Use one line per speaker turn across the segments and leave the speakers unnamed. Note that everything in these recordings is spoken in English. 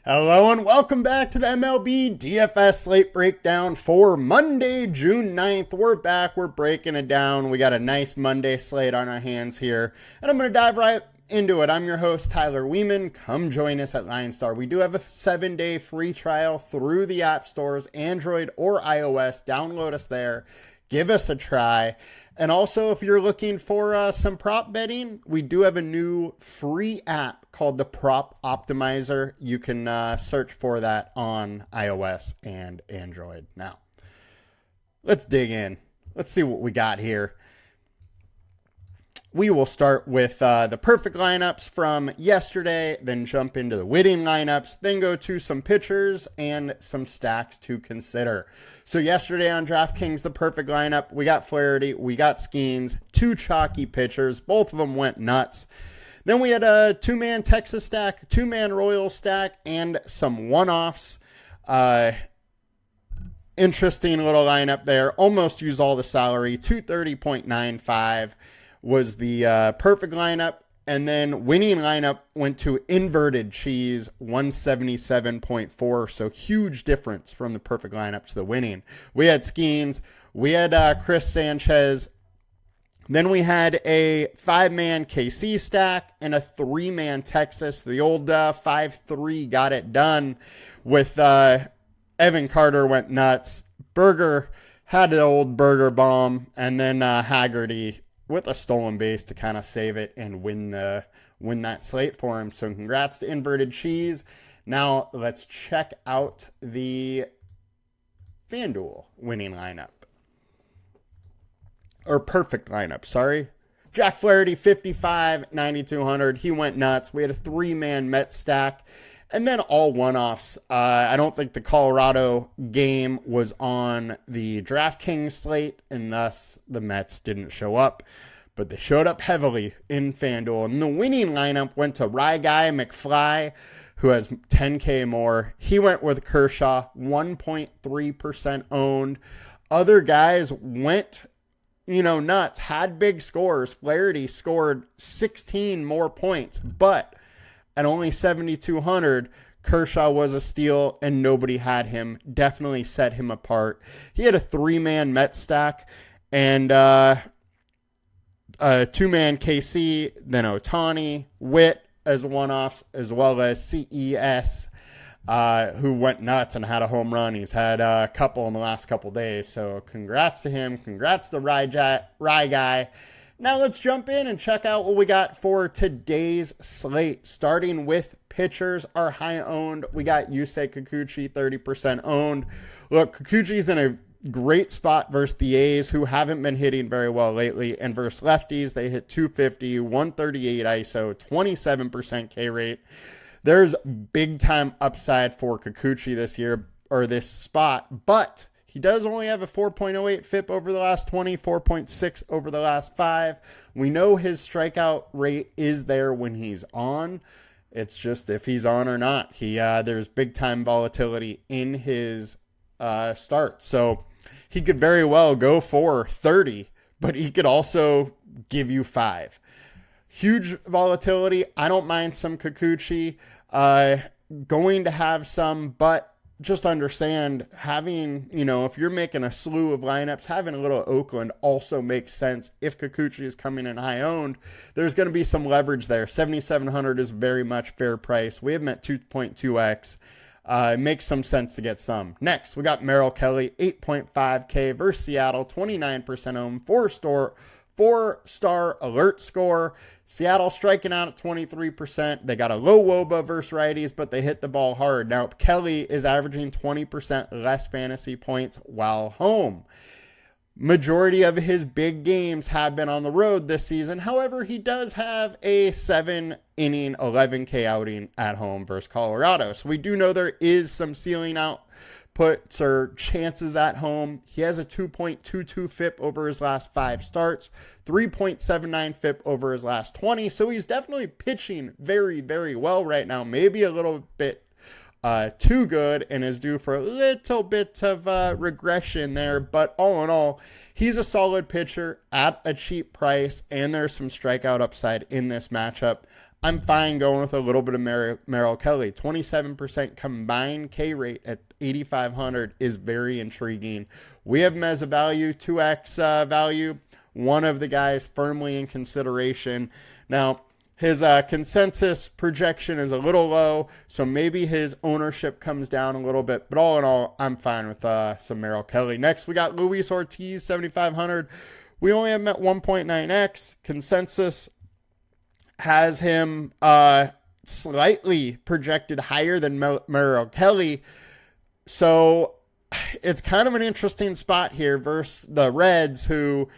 Hello and welcome back to the MLB DFS slate breakdown for Monday, June 9th. We're back. We're breaking it down. We got a nice Monday slate on our hands here, and I'm going to dive right into it. I'm your host, Tyler Wiemann. Come join us at LineStar. We do have a 7-day free trial through the app stores, Android or iOS. Download us there. Give us a try. And also, if you're looking for some prop betting, we do have a new free app called the Prop Optimizer. You can search for that on iOS and Android. Now, let's dig in. Let's see what we got here. We will start with the perfect lineups from yesterday, then jump into the winning lineups, then go to some pitchers and some stacks to consider. So yesterday on DraftKings, the perfect lineup, we got Flaherty, we got Skeens, two chalky pitchers. Both of them went nuts. Then we had a two-man Texas stack, two-man Royals stack, and some one-offs. Interesting little lineup there. Almost used all the salary, 230.95. Was the perfect lineup, and then winning lineup went to inverted cheese, 177.4, so huge difference from the perfect lineup to the winning. We had Skeens, we had Chris Sanchez, then we had a 5-man KC stack and a 3-man Texas. The old 5-3 got it done with Evan Carter went nuts, Berger had the old Berger bomb, and then Haggerty with a stolen base to kind of save it and win that slate for him. So congrats to Inverted Cheese. Now let's check out the FanDuel winning lineup. Or perfect lineup, sorry. Jack Flaherty, 55, 9,200. He went nuts. We had a 3-man Mets stack. And then all one-offs. I don't think the Colorado game was on the DraftKings slate, and thus the Mets didn't show up. But they showed up heavily in FanDuel. And the winning lineup went to Rye Guy McFly, who has 10K more. He went with Kershaw, 1.3% owned. Other guys went, nuts, had big scores. Flaherty scored 16 more points, but at only 7,200, Kershaw was a steal and nobody had him. Definitely set him apart. He had a 3-man Met stack and a 2-man KC, then Ohtani, Witt as one-offs, as well as CES, who went nuts and had a home run. He's had a couple in the last couple days, so congrats to him. Congrats to Rye Guy. Now let's jump in and check out what we got for today's slate. Starting with pitchers, our high owned, we got Yusei Kikuchi, 30% owned. Look, Kikuchi's in a great spot versus the A's, who haven't been hitting very well lately, and versus lefties, they hit 250, 138 ISO, 27% K rate. There's big time upside for Kikuchi this year, or this spot, but he does only have a 4.08 FIP over the last 20, 4.6 over the last 5. We know his strikeout rate is there when he's on. It's just if he's on or not. There's big time volatility in his start. So he could very well go for 30, but he could also give you 5. Huge volatility. I don't mind some Kikuchi. Going to have some, but just understand having, if you're making a slew of lineups, having a little Oakland also makes sense. If Kikuchi is coming in high owned, there's going to be some leverage there. 7,700 is very much fair price. We have him at 2.2x. It makes some sense to get some. Next, we got Merrill Kelly, 8.5K versus Seattle, 29% owned, 4-star alert score. Seattle striking out at 23%. They got a low WOBA versus righties, but they hit the ball hard. Now, Kelly is averaging 20% less fantasy points while home. Majority of his big games have been on the road this season. However, he does have a 7-inning, 11K outing at home versus Colorado. So we do know there is some ceiling outputs or chances at home. He has a 2.22 FIP over his last 5 starts, 3.79 FIP over his last 20. So he's definitely pitching very, very well right now. Maybe a little bit too good and is due for a little bit of regression there. But all in all, he's a solid pitcher at a cheap price, and there's some strikeout upside in this matchup. I'm fine going with a little bit of Merrill Kelly. 27% combined K rate at 8,500 is very intriguing. We have him as a value, 2x value. One of the guys firmly in consideration. Now, his consensus projection is a little low, so maybe his ownership comes down a little bit. But all in all, I'm fine with some Merrill Kelly. Next, we got Luis Ortiz, 7,500. We only have him at 1.9x. Consensus has him slightly projected higher than Merrill Kelly. So it's kind of an interesting spot here versus the Reds, who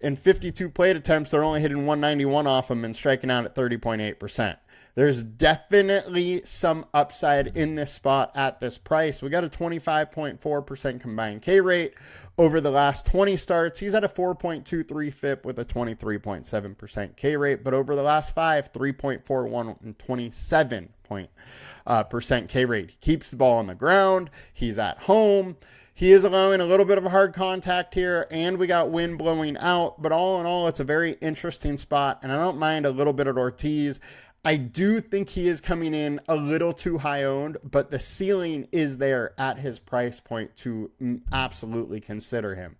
in 52 plate attempts, they're only hitting 191 off them and striking out at 30.8%. There's definitely some upside in this spot at this price. We got a 25.4% combined K rate over the last 20 starts. He's at a 4.23 FIP with a 23.7% K rate, but over the last 5, 3.41 and 27% K rate. He keeps the ball on the ground. He's at home. He is allowing a little bit of a hard contact here, and we got wind blowing out. But all in all, it's a very interesting spot, and I don't mind a little bit of Ortiz. I do think he is coming in a little too high owned, but the ceiling is there at his price point to absolutely consider him.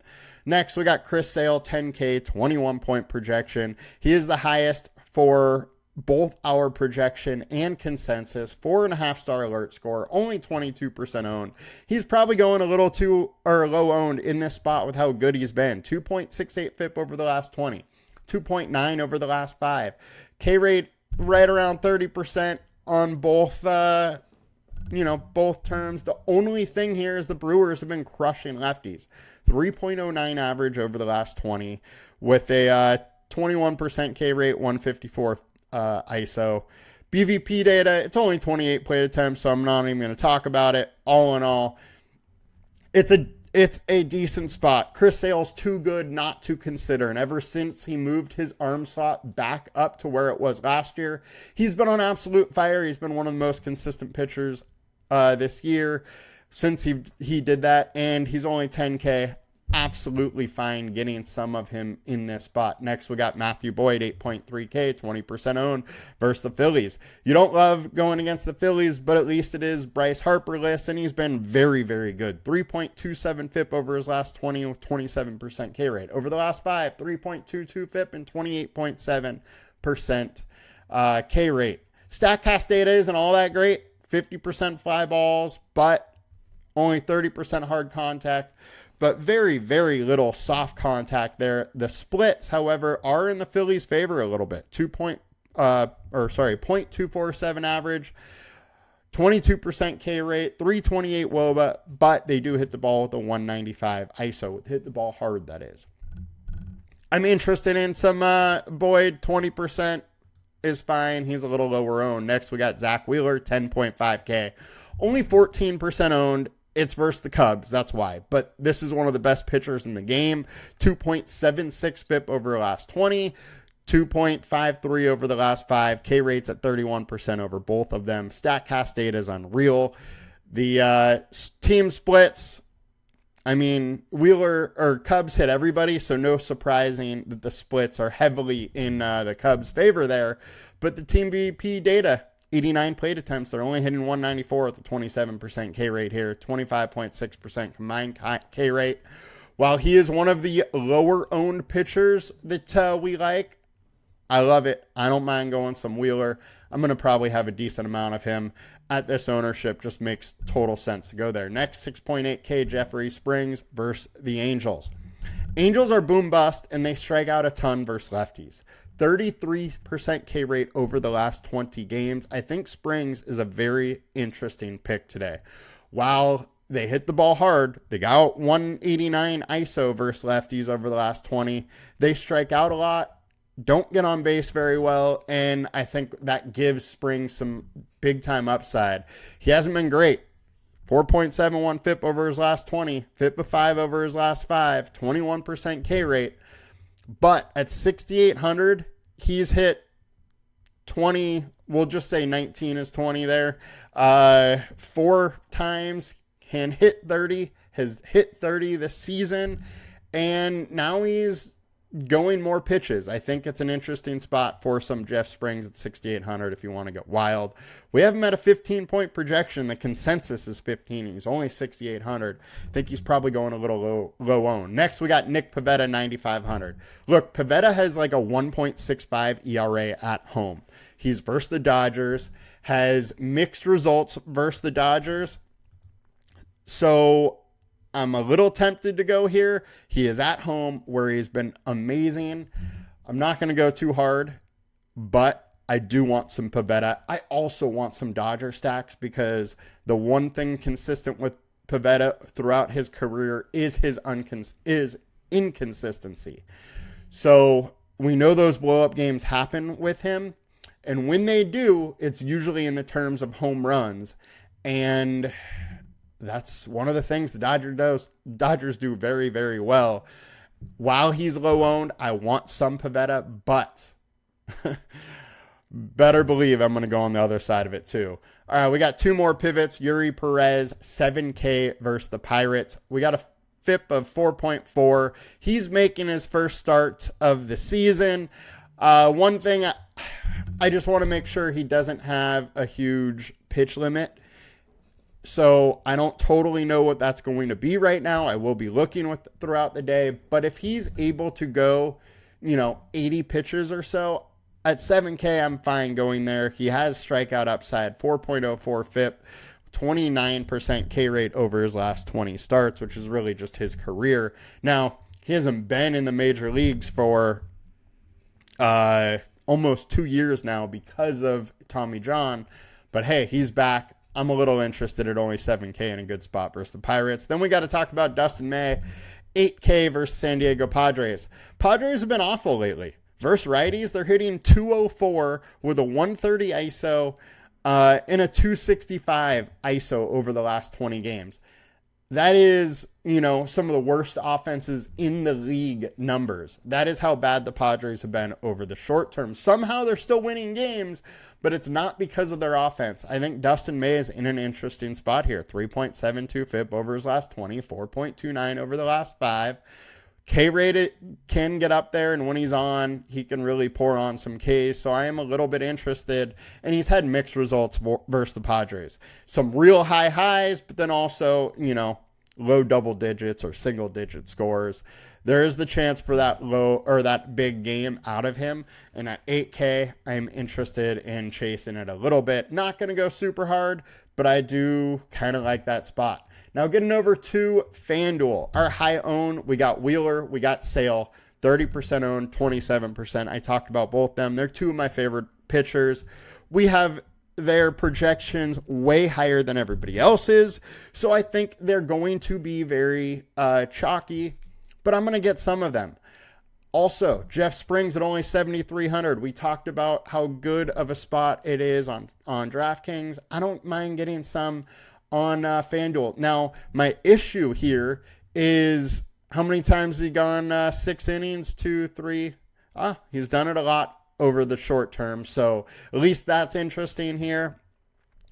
Next, we got Chris Sale, 10K, 21-point projection. He is the highest for both our projection and consensus, 4.5-star alert score, only 22% owned. He's probably going a little too or low owned in this spot with how good he's been. 2.68 FIP over the last 20, 2.9 over the last 5. K rate right around 30% on both, both terms. The only thing here is the Brewers have been crushing lefties. 3.09 average over the last 20 with a 21% K rate, 154 ISO. BVP data, it's only 28 plate attempts, so I'm not even going to talk about it. All in all, it's a decent spot. Chris Sale's too good not to consider, and ever since he moved his arm slot back up to where it was last year, he's been on absolute fire. He's been one of the most consistent pitchers this year since he did that, and he's only 10K. Absolutely fine getting some of him in this spot. Next, we got Matthew Boyd, 8.3K, 20% owned versus the Phillies. You don't love going against the Phillies, but at least it is Bryce Harper-less, and he's been very, very good. 3.27 FIP over his last 20, 27% K rate. Over the last 5, 3.22 FIP and 28.7% K rate. StatCast data isn't all that great. 50% fly balls, but only 30% hard contact. But very, very little soft contact there. The splits, however, are in the Phillies' favor a little bit. 0.247 average, 22% K rate, 328 WOBA, but they do hit the ball with a 195 ISO. Hit the ball hard, that is. I'm interested in some Boyd. 20% is fine. He's a little lower owned. Next, we got Zach Wheeler, 10.5K. Only 14% owned. It's versus the Cubs, that's why. But this is one of the best pitchers in the game. 2.76 FIP over the last 20. 2.53 over the last 5. K rates at 31% over both of them. StatCast data is unreal. The team splits, I mean, Cubs hit everybody, so no surprising that the splits are heavily in the Cubs' favor there. But the team BP data, 89 plate attempts. They're only hitting 194 with a 27% K rate here, 25.6% combined K rate. While he is one of the lower owned pitchers that we like, I love it. I don't mind going some Wheeler. I'm going to probably have a decent amount of him at this ownership. Just makes total sense to go there. Next, 6.8K Jeffrey Springs versus the Angels. Angels are boom bust, and they strike out a ton versus lefties. 33% K rate over the last 20 games. I think Springs is a very interesting pick today. While they hit the ball hard, they got 189 ISO versus lefties over the last 20. They strike out a lot, don't get on base very well, and I think that gives Springs some big-time upside. He hasn't been great. 4.71 FIP over his last 20, FIP of 5 over his last 5, 21% K rate. But at 6,800, he's hit 20, we'll just say 19 is 20 there. 4 times, has hit 30 this season. And now he's going more pitches. I think it's an interesting spot for some Jeff Springs at 6,800 if you want to get wild. We have him at a 15-point projection. The consensus is 15. He's only 6,800. I think he's probably going a little low owned. Next, we got Nick Pivetta, 9,500. Look, Pivetta has like a 1.65 ERA at home. He's versus the Dodgers, has mixed results versus the Dodgers. So I'm a little tempted to go here. He is at home where he's been amazing. I'm not going to go too hard, but I do want some Pivetta. I also want some Dodger stacks because the one thing consistent with Pivetta throughout his career is his inconsistency. So we know those blow-up games happen with him, and when they do, it's usually in the terms of home runs, and that's one of the things the Dodgers do very, very well. While he's low owned, I want some Pivetta, but better believe I'm going to go on the other side of it too. All right, we got two more pivots. Yuri Perez, 7K versus the Pirates. We got a FIP of 4.4. He's making his first start of the season. One thing, I just want to make sure he doesn't have a huge pitch limit. So I don't totally know what that's going to be right now. I will be looking throughout the day. But if he's able to go, 80 pitches or so, at 7K, I'm fine going there. He has strikeout upside, 4.04 FIP, 29% K rate over his last 20 starts, which is really just his career. Now, he hasn't been in the major leagues for almost 2 years now because of Tommy John. But hey, he's back. I'm a little interested at only 7K in a good spot versus the Pirates. Then we got to talk about Dustin May, 8K versus San Diego Padres. Padres have been awful lately. Versus righties, they're hitting 204 with a 130 ISO and a 265 ISO over the last 20 games. That is, some of the worst offenses in the league numbers. That is how bad the Padres have been over the short term. Somehow they're still winning games, but it's not because of their offense. I think Dustin May is in an interesting spot here. 3.72 FIP over his last 20, 4.29 over the last 5. K-rated can get up there, and when he's on, he can really pour on some Ks. So I am a little bit interested, and he's had mixed results versus the Padres. Some real high highs, but then also, low double digits or single digit scores. There is the chance for that low or that big game out of him. And at 8K, I'm interested in chasing it a little bit. Not going to go super hard, but I do kind of like that spot. Now getting over to FanDuel. Our high own, we got Wheeler, we got Sale, 30% owned, 27%. I talked about both them. They're two of my favorite pitchers. We have their projections way higher than everybody else's. So I think they're going to be very chalky, but I'm going to get some of them. Also, Jeff Springs at only 7,300. We talked about how good of a spot it is on DraftKings. I don't mind getting some on FanDuel. Now, my issue here is how many times has he gone 6 innings, 2, 3? He's done it a lot over the short term. So at least that's interesting here.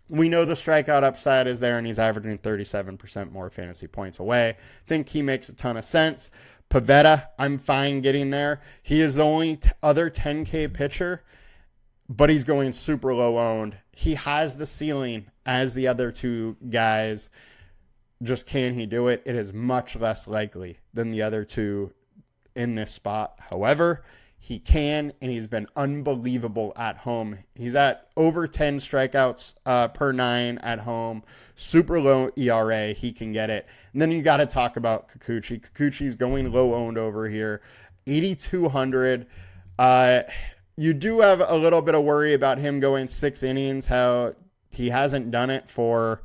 We know the strikeout upside is there, and he's averaging 37% more fantasy points away. Think he makes a ton of sense. Pivetta, I'm fine getting there. He is the only other 10K pitcher, but he's going super low owned. He has the ceiling as the other two guys. Just can he do it? It is much less likely than the other two in this spot. However, he can, and he's been unbelievable at home. He's at over 10 strikeouts per 9 at home. Super low ERA. He can get it. And then you got to talk about Kikuchi. Kikuchi's going low owned over here. 8,200. You do have a little bit of worry about him going 6 innings, how he hasn't done it for,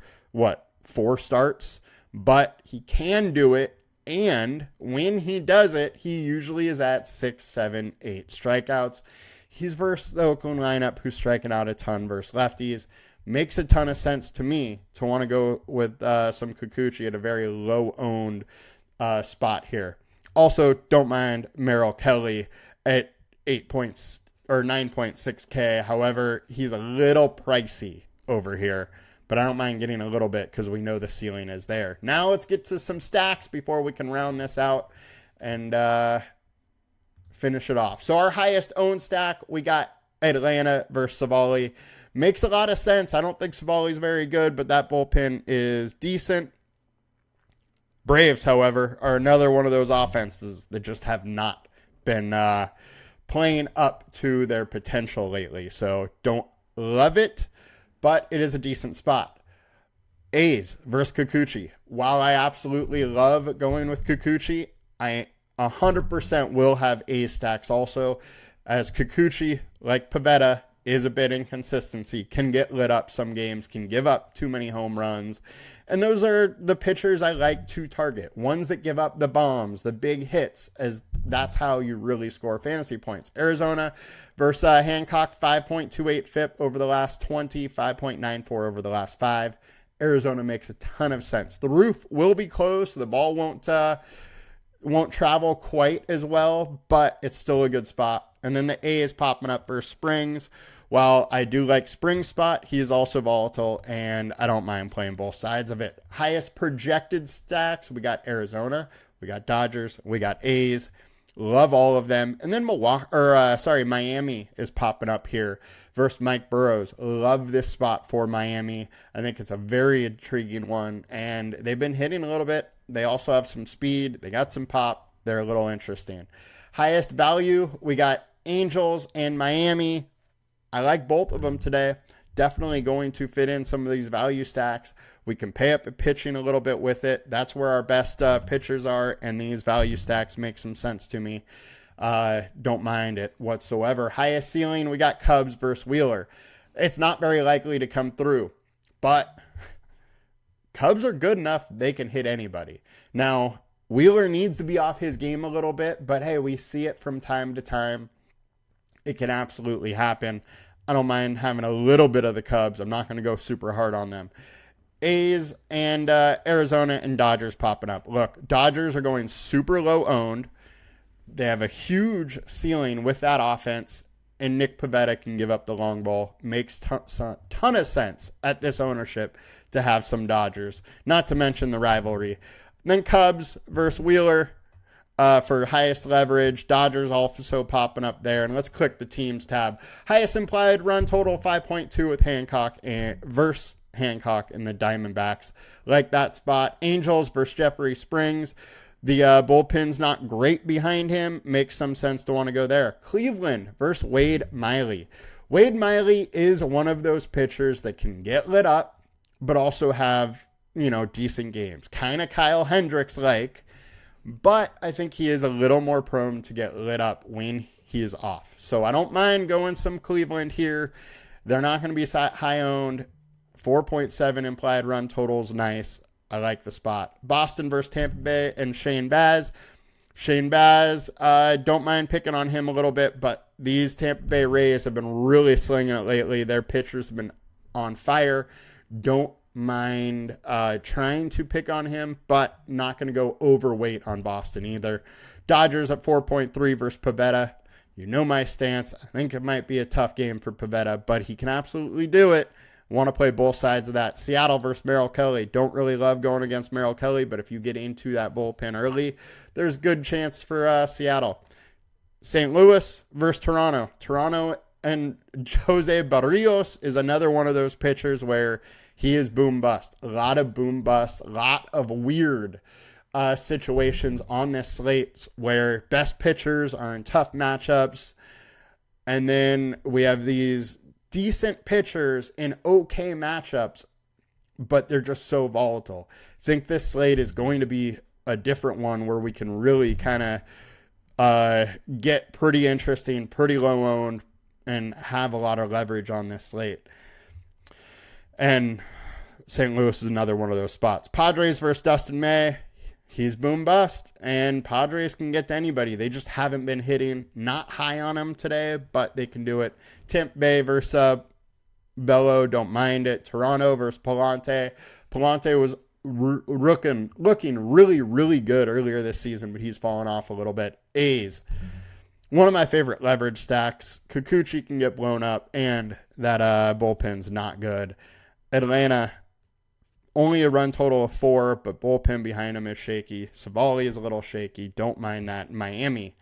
4 starts? But he can do it. And when he does it, he usually is at 6, 7, 8 strikeouts. He's versus the Oakland lineup, who's striking out a ton versus lefties. Makes a ton of sense to me to want to go with some Kikuchi at a very low-owned spot here. Also, don't mind Merrill Kelly at 9.6K. However, he's a little pricey over here. But I don't mind getting a little bit because we know the ceiling is there. Now let's get to some stacks before we can round this out and finish it off. So our highest owned stack, we got Atlanta versus Savali. Makes a lot of sense. I don't think Savali's very good, but that bullpen is decent. Braves, however, are another one of those offenses that just have not been playing up to their potential lately. So don't love it, but it is a decent spot. A's versus Kikuchi. While I absolutely love going with Kikuchi, I 100% will have A's stacks also, as Kikuchi, like Pivetta, is a bit inconsistency, can get lit up some games, can give up too many home runs. And those are the pitchers I like to target. Ones that give up the bombs, the big hits, as that's how you really score fantasy points. Arizona versus Hancock, 5.28 FIP over the last 20, 5.94 over the last 5. Arizona makes a ton of sense. The roof will be closed, so the ball won't travel quite as well, but it's still a good spot. And then the A is popping up for Springs. While I do like Springs' spot, he is also volatile, and I don't mind playing both sides of it. Highest projected stacks, we got Arizona, we got Dodgers, we got A's. Love all of them. And then Miami is popping up here versus Mike Burrows. Love this spot for Miami. I think it's a very intriguing one, and they've been hitting a little bit. They also have some speed. They got some pop. They're a little interesting. Highest value, we got Angels and Miami. I like both of them today. Definitely going to fit in some of these value stacks. We can pay up at pitching a little bit with it. That's where our best pitchers are, and these value stacks make some sense to me. Don't mind it whatsoever. Highest ceiling, we got Cubs versus Wheeler. It's not very likely to come through, but Cubs are good enough they can hit anybody. Now, Wheeler needs to be off his game a little bit, but hey, we see it from time to time. It can absolutely happen. I don't mind having a little bit of the Cubs. I'm not going to go super hard on them. A's and Arizona and Dodgers popping up. Look, Dodgers are going super low owned. They have a huge ceiling with that offense, and Nick Pivetta can give up the long ball. Makes ton of sense at this ownership to have some Dodgers, not to mention the rivalry. Then Cubs versus Wheeler for highest leverage. Dodgers also popping up there. And let's click the teams tab. Highest implied run total, 5.2 with Hancock and versus Hancock and the Diamondbacks. Like that spot. Angels versus Jeffrey Springs. The bullpen's not great behind him. Makes some sense to want to go there. Cleveland versus Wade Miley. Wade Miley is one of those pitchers that can get lit up, but also have, decent games. Kind of Kyle Hendricks-like, but I think he is a little more prone to get lit up when he is off. So I don't mind going some Cleveland here. They're not going to be high owned. 4.7 implied run totals, nice. I like the spot. Boston versus Tampa Bay and Shane Baz. Shane Baz, don't mind picking on him a little bit, but these Tampa Bay Rays have been really slinging it lately. Their pitchers have been on fire. Don't mind trying to pick on him, but not going to go overweight on Boston either. Dodgers at 4.3 versus Pivetta. You know my stance. I think it might be a tough game for Pivetta, but he can absolutely do it. Want to play both sides of that. Seattle versus Merrill Kelly. Don't really love going against Merrill Kelly, but if you get into that bullpen early, there's good chance for Seattle. St. Louis versus Toronto. Toronto and Jose Barrios is another one of those pitchers where he is boom bust. A lot of boom bust. A lot of weird situations on this slate where best pitchers are in tough matchups. And then we have these decent pitchers in okay matchups, but they're just so volatile. Think this slate is going to be a different one where we can really kind of get pretty interesting, pretty low owned, and have a lot of leverage on this slate. And St. Louis is another one of those spots. Padres versus Dustin May. He's boom bust, and Padres can get to anybody. They just haven't been hitting. Not high on him today, but they can do it. Tampa Bay versus Bello, don't mind it. Toronto versus Palante. Palante was looking really, really good earlier this season, but he's fallen off a little bit. A's. One of my favorite leverage stacks. Kikuchi can get blown up, and that bullpen's not good. Atlanta, only a run total of 4, but bullpen behind him is shaky. Savali is a little shaky. Don't mind that. Miami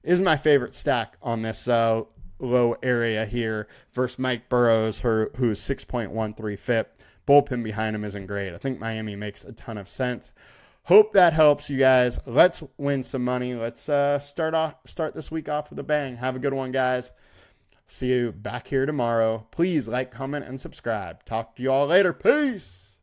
is my favorite stack on this low area here versus Mike Burrows, who's 6.13 FIP. Bullpen behind him isn't great. I think Miami makes a ton of sense. Hope that helps you guys. Let's win some money. Let's start this week off with a bang. Have a good one, guys. See you back here tomorrow. Please like, comment, and subscribe. Talk to you all later. Peace.